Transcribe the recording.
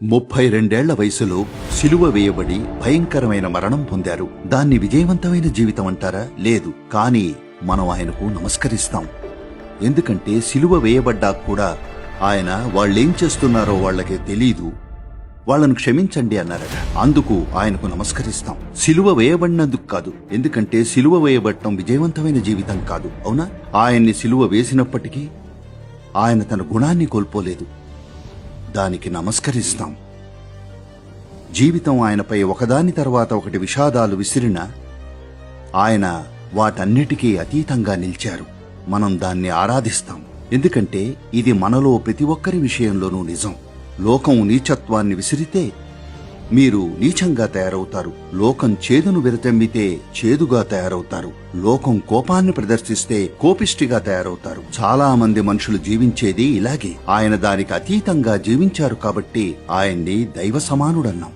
32 వయసులో సిలువ వేయబడి భయంకరమైన మరణం పొందారు. దాన్ని విజయవంతమైన జీవితం అంటారా? లేదు. కానీ మనం ఆయనకు నమస్కరిస్తాం. ఎందుకంటే సిలువ వేయబడ్డా కూడా ఆయన వాళ్ళేం చేస్తున్నారో వాళ్లకే తెలీదు, వాళ్లను క్షమించండి అన్నారట. అందుకు ఆయనకు నమస్కరిస్తాం. సిలువ వేయబడినందుకు కాదు, ఎందుకంటే సిలువ వేయబడటం విజయవంతమైన జీవితం కాదు, అవునా? ఆయన్ని సిలువ వేసినప్పటికీ ఆయన తన గుణాన్ని కోల్పోలేదు. దానికి నమస్కరిస్తాం. జీవితం ఆయనపై ఒకదాని తర్వాత ఒకటి విషాదాలు విసిరినా ఆయన వాటన్నిటికీ అతీతంగా నిలిచారు. మనం దాన్ని ఆరాధిస్తాం, ఎందుకంటే ఇది మనలో ప్రతి ఒక్కరి విషయంలోనూ నిజం. లోకం నీచత్వాన్ని విసిరితే మీరు నీచంగా తయారవుతారు. లోకం చేదును విరచమ్మితే చేదుగా తయారవుతారు. లోకం కోపాన్ని ప్రదర్శిస్తే కోపిష్టిగా తయారవుతారు. చాలా మంది మనుషులు జీవించేది ఇలాగే. ఆయన దానికి అతీతంగా జీవించారు కాబట్టి ఆయన్ని దైవ సమానుడన్నాం.